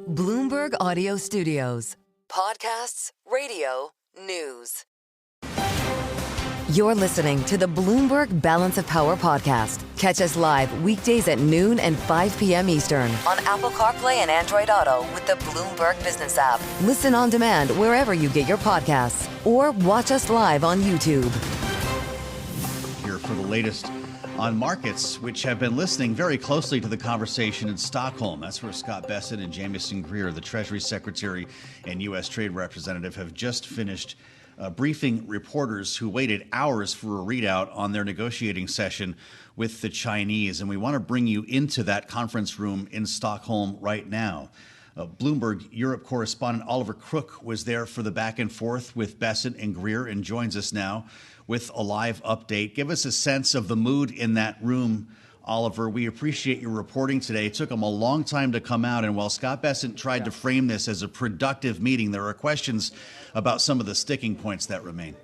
Bloomberg Audio Studios. Podcasts, radio, news. You're listening to the Bloomberg Balance of Power podcast. Catch us live weekdays at noon and 5 p.m. Eastern on Apple CarPlay and Android Auto with the Bloomberg Business app. Listen on demand wherever you get your podcasts or watch us live on YouTube. Here for the latest on markets, which have been listening very closely to the conversation in Stockholm. That's where Scott Bessent and Jamieson Greer, the Treasury Secretary and U.S. Trade Representative, have just finished briefing reporters who waited hours for a readout on their negotiating session with the Chinese. And we want to bring you into that conference room in Stockholm right now. Bloomberg Europe correspondent Oliver Crook was there for the back and forth with Bessent and Greer and joins us now with a live update. Give us a sense of the mood in that room, Oliver. We appreciate your reporting today. It took them a long time to come out, and while Scott Bessent tried to frame this as a productive meeting, there are questions about some of the sticking points that remain.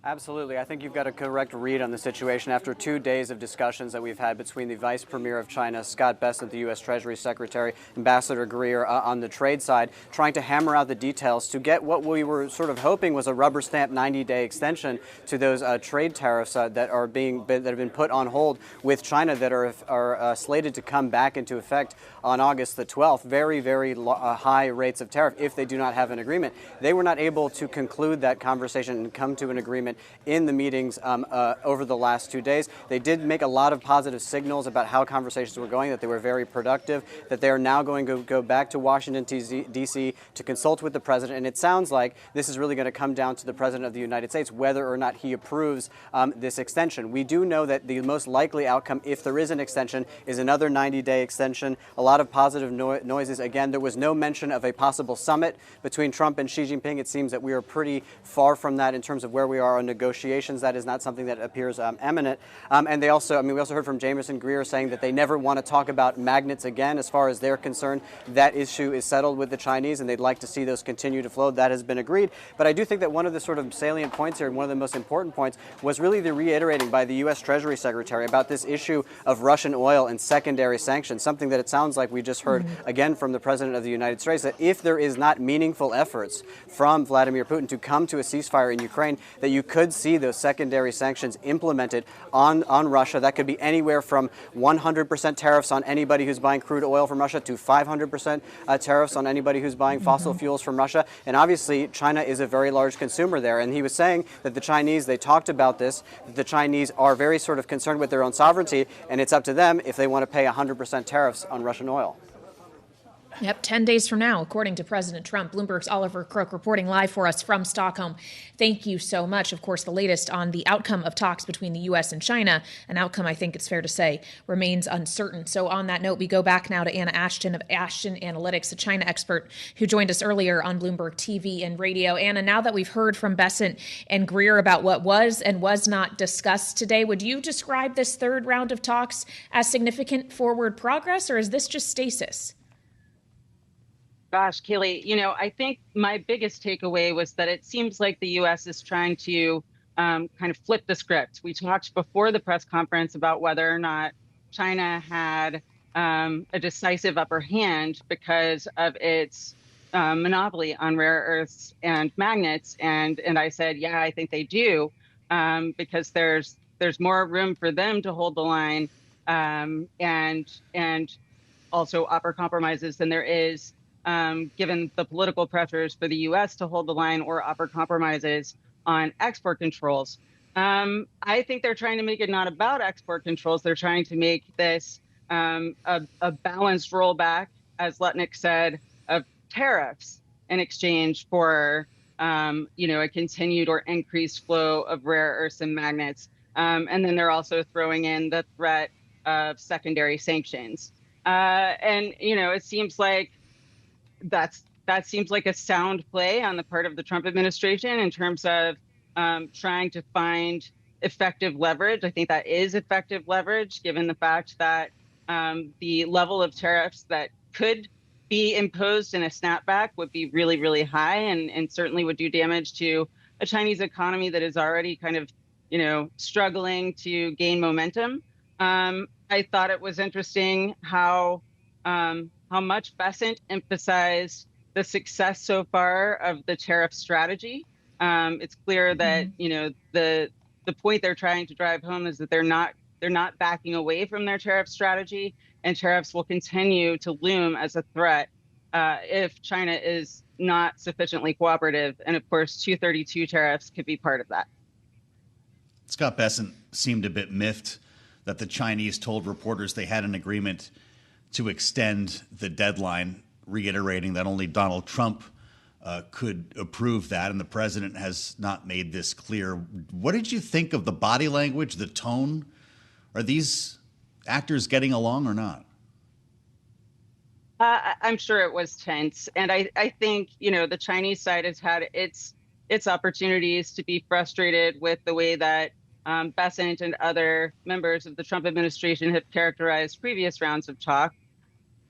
Absolutely. I think you've got a correct read on the situation after 2 days of discussions that we've had between the Vice Premier of China, Scott Bessent, the U.S. Treasury Secretary, Ambassador Greer on the trade side, trying to hammer out the details to get what we were sort of hoping was a rubber stamp 90-day extension to those trade tariffs that have been put on hold with China that are slated to come back into effect on August the 12th. Very, very high rates of tariff if they do not have an agreement. They were not able to conclude that conversation and come to an agreement in the meetings over the last 2 days. They did make a lot of positive signals about how conversations were going, that they were very productive, that they are now going to go back to Washington, D.C. to consult with the president. And it sounds like this is really going to come down to the president of the United States, whether or not he approves this extension. We do know that the most likely outcome, if there is an extension, is another 90-day extension. A lot of positive noises. Again, there was no mention of a possible summit between Trump and Xi Jinping. It seems that we are pretty far from that in terms of where we are on negotiations. That is not something that appears imminent. And we also heard from Jamieson Greer saying that they never want to talk about magnets again. As far as they're concerned, that issue is settled with the Chinese, and they'd like to see those continue to flow. That has been agreed. But I do think that one of the sort of salient points here, and one of the most important points, was really the reiterating by the U.S. Treasury Secretary about this issue of Russian oil and secondary sanctions, something that it sounds like we just heard again from the President of the United States, that if there is not meaningful efforts from Vladimir Putin to come to a ceasefire in Ukraine, that you could see those secondary sanctions implemented on Russia. That could be anywhere from 100% tariffs on anybody who's buying crude oil from Russia to 500% tariffs on anybody who's buying fossil fuels from Russia. And obviously, China is a very large consumer there. And he was saying that the Chinese, they talked about this, that the Chinese are very sort of concerned with their own sovereignty, and it's up to them if they want to pay 100% tariffs on Russian oil. Yep, 10 days from now, according to President Trump. Bloomberg's Oliver Crook reporting live for us from Stockholm. Thank you so much. Of course, the latest on the outcome of talks between the U.S. and China, an outcome I think it's fair to say remains uncertain. So on that note, we go back now to Anna Ashton of Ashton Analytics, a China expert who joined us earlier on Bloomberg TV and radio. Anna, now that we've heard from Bessent and Greer about what was and was not discussed today, would you describe this third round of talks as significant forward progress, or is this just stasis? Gosh, Kailey, I think my biggest takeaway was that it seems like the U.S. is trying to kind of flip the script. We talked before the press conference about whether or not China had a decisive upper hand because of its monopoly on rare earths and magnets. And I said, yeah, I think they do, because there's more room for them to hold the line and also offer compromises than there is given the political pressures for the U.S. to hold the line or offer compromises on export controls. I think they're trying to make it not about export controls. They're trying to make this a balanced rollback, as Lutnick said, of tariffs in exchange for a continued or increased flow of rare earths and magnets. And then they're also throwing in the threat of secondary sanctions. It seems like that seems like a sound play on the part of the Trump administration in terms of trying to find effective leverage. I think that is effective leverage, given the fact that the level of tariffs that could be imposed in a snapback would be really, really high and certainly would do damage to a Chinese economy that is already kind of, struggling to gain momentum. I thought it was interesting how how much Bessent emphasized the success so far of the tariff strategy. It's clear that the point they're trying to drive home is that they're not backing away from their tariff strategy, and tariffs will continue to loom as a threat if China is not sufficiently cooperative. And of course, 232 tariffs could be part of that. Scott Bessent seemed a bit miffed that the Chinese told reporters they had an agreement to extend the deadline, reiterating that only Donald Trump could approve that, and the president has not made this clear. What did you think of the body language, the tone? Are these actors getting along or not? I'm sure it was tense. And I think, the Chinese side has had its opportunities to be frustrated with the way that Bessent and other members of the Trump administration have characterized previous rounds of talk.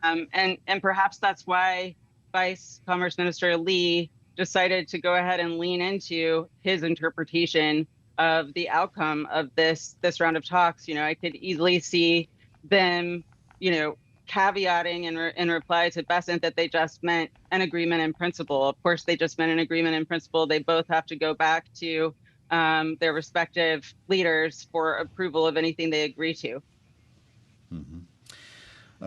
And perhaps that's why Vice Commerce Minister Li decided to go ahead and lean into his interpretation of the outcome of this round of talks. I could easily see them, caveating in reply to Bessent that they just meant an agreement in principle. Of course, they just meant an agreement in principle. They both have to go back to their respective leaders for approval of anything they agree to. Mm-hmm.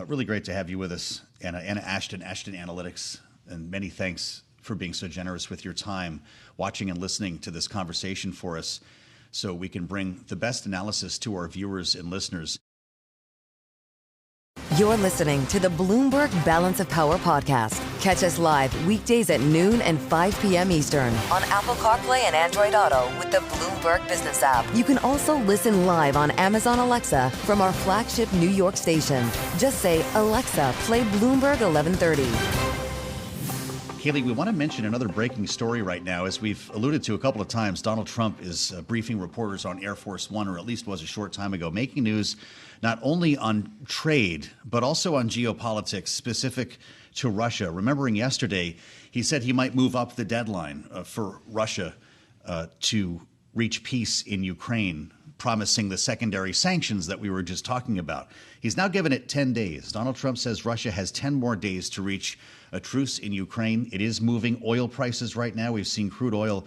Really great to have you with us, Anna Ashton Analytics, and many thanks for being so generous with your time, watching and listening to this conversation for us so we can bring the best analysis to our viewers and listeners. You're listening to the Bloomberg Balance of Power podcast. Catch us live weekdays at noon and 5 p.m. Eastern on Apple CarPlay and Android Auto with the Bloomberg Business app. You can also listen live on Amazon Alexa from our flagship New York station. Just say, Alexa, play Bloomberg 1130. Kailey, we want to mention another breaking story right now. As we've alluded to a couple of times, Donald Trump is briefing reporters on Air Force One, or at least was a short time ago, making news not only on trade, but also on geopolitics specific to Russia. Remembering yesterday, he said he might move up the deadline for Russia to reach peace in Ukraine, promising the secondary sanctions that we were just talking about. He's now given it 10 days. Donald Trump says Russia has 10 more days to reach a truce in Ukraine. It is moving oil prices right now. We've seen crude oil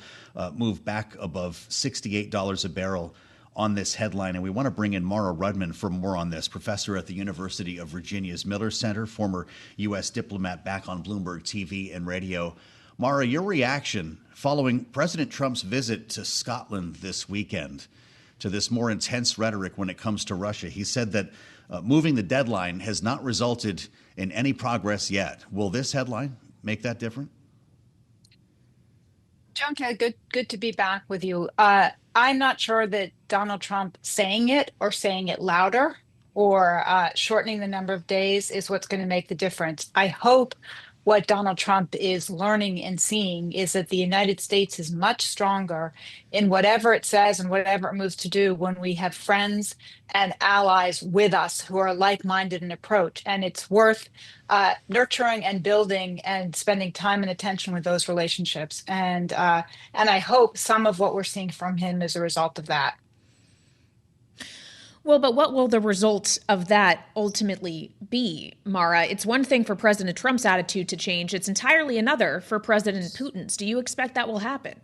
move back above $68 a barrel on this headline. And we want to bring in Mara Rudman for more on this, professor at the University of Virginia's Miller Center, former U.S. diplomat, back on Bloomberg TV and radio. Mara, your reaction following President Trump's visit to Scotland this weekend to this more intense rhetoric when it comes to Russia. He said that moving the deadline has not resulted in any progress yet. Will this headline make that different? John, good to be back with you. I'm not sure that Donald Trump saying it or saying it louder or shortening the number of days is what's going to make the difference. I hope what Donald Trump is learning and seeing is that the United States is much stronger in whatever it says and whatever it moves to do when we have friends and allies with us who are like-minded in approach. And it's worth nurturing and building and spending time and attention with those relationships. And I hope some of what we're seeing from him is a result of that. Well, but what will the results of that ultimately be, Mara? It's one thing for President Trump's attitude to change. It's entirely another for President Putin's. Do you expect that will happen?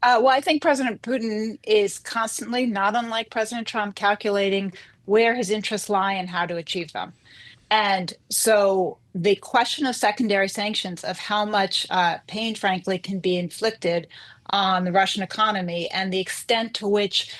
Well, I think President Putin is constantly, not unlike President Trump, calculating where his interests lie and how to achieve them. And so the question of secondary sanctions, of how much pain, frankly, can be inflicted on the Russian economy and the extent to which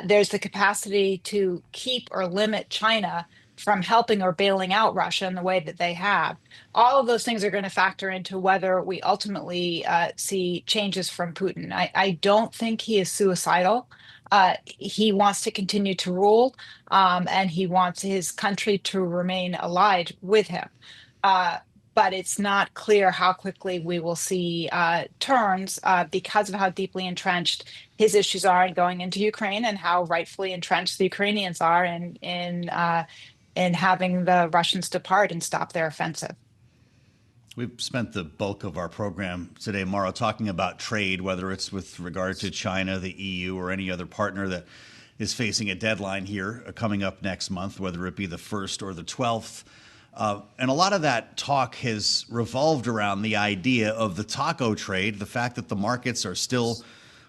there's the capacity to keep or limit China from helping or bailing out Russia in the way that they have. All of those things are going to factor into whether we ultimately see changes from Putin. I don't think he is suicidal. He wants to continue to rule, and he wants his country to remain allied with him. But it's not clear how quickly we will see turns because of how deeply entrenched his issues are in going into Ukraine and how rightfully entrenched the Ukrainians are in having the Russians depart and stop their offensive. We've spent the bulk of our program today, Mara, talking about trade, whether it's with regard to China, the EU, or any other partner that is facing a deadline here coming up next month, whether it be the 1st or the 12th. And a lot of that talk has revolved around the idea of the taco trade, the fact that the markets are still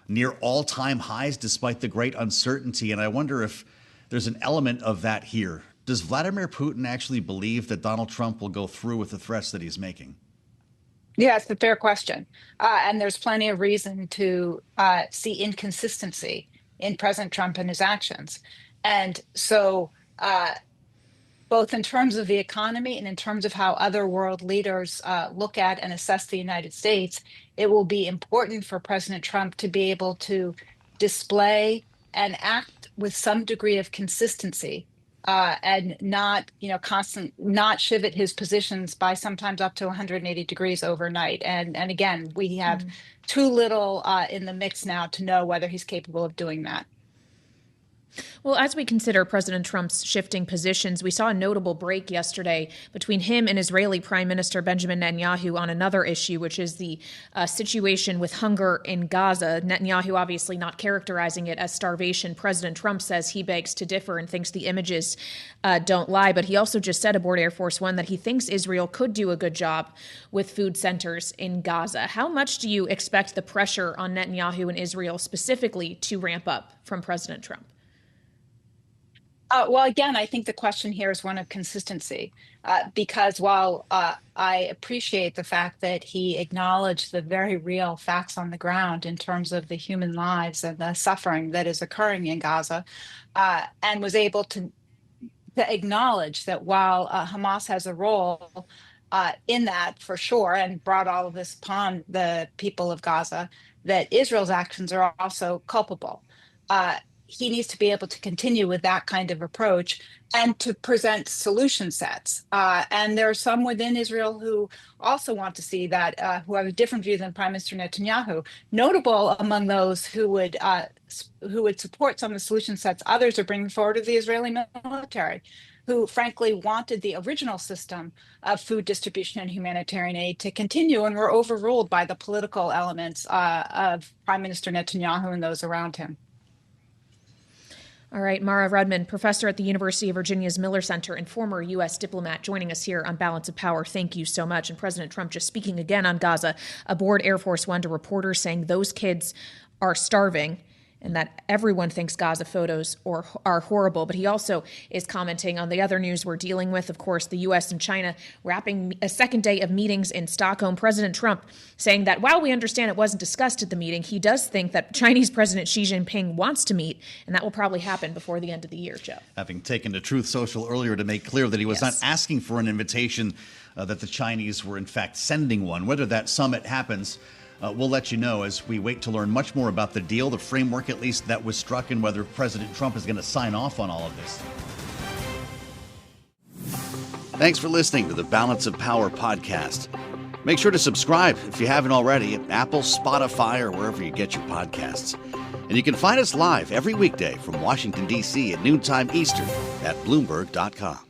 near all-time highs despite the great uncertainty. And I wonder if there's an element of that here. Does Vladimir Putin actually believe that Donald Trump will go through with the threats that he's making? Yeah, it's a fair question. And there's plenty of reason to see inconsistency in President Trump and his actions. And so both in terms of the economy and in terms of how other world leaders look at and assess the United States, it will be important for President Trump to be able to display and act with some degree of consistency and not, not pivot his positions by sometimes up to 180 degrees overnight. And again, we have too little in the mix now to know whether he's capable of doing that. Well, as we consider President Trump's shifting positions, we saw a notable break yesterday between him and Israeli Prime Minister Benjamin Netanyahu on another issue, which is the situation with hunger in Gaza. Netanyahu obviously not characterizing it as starvation. President Trump says he begs to differ and thinks the images don't lie. But he also just said aboard Air Force One that he thinks Israel could do a good job with food centers in Gaza. How much do you expect the pressure on Netanyahu and Israel specifically to ramp up from President Trump? Well, again, I think the question here is one of consistency, because while I appreciate the fact that he acknowledged the very real facts on the ground in terms of the human lives and the suffering that is occurring in Gaza, and was able to acknowledge that while Hamas has a role in that for sure, and brought all of this upon the people of Gaza, that Israel's actions are also culpable. He needs to be able to continue with that kind of approach and to present solution sets. And there are some within Israel who also want to see that, who have a different view than Prime Minister Netanyahu. Notable among those who would support some of the solution sets, others are bringing forward, the Israeli military, who frankly wanted the original system of food distribution and humanitarian aid to continue and were overruled by the political elements of Prime Minister Netanyahu and those around him. All right, Mara Rudman, professor at the University of Virginia's Miller Center and former U.S. diplomat, joining us here on Balance of Power. Thank you so much. And President Trump just speaking again on Gaza aboard Air Force One to reporters, saying those kids are starving and that everyone thinks Gaza photos are horrible. But he also is commenting on the other news we're dealing with, of course, the U.S. and China wrapping a second day of meetings in Stockholm. President Trump saying that while we understand it wasn't discussed at the meeting, he does think that Chinese President Xi Jinping wants to meet, and that will probably happen before the end of the year, Joe. Having taken to Truth Social earlier to make clear that he was not asking for an invitation, that the Chinese were in fact sending one. Whether that summit happens, we'll let you know as we wait to learn much more about the deal, the framework at least that was struck, and whether President Trump is going to sign off on all of this. Thanks for listening to the Balance of Power podcast. Make sure to subscribe if you haven't already at Apple, Spotify, or wherever you get your podcasts. And you can find us live every weekday from Washington, D.C. at noontime Eastern at Bloomberg.com.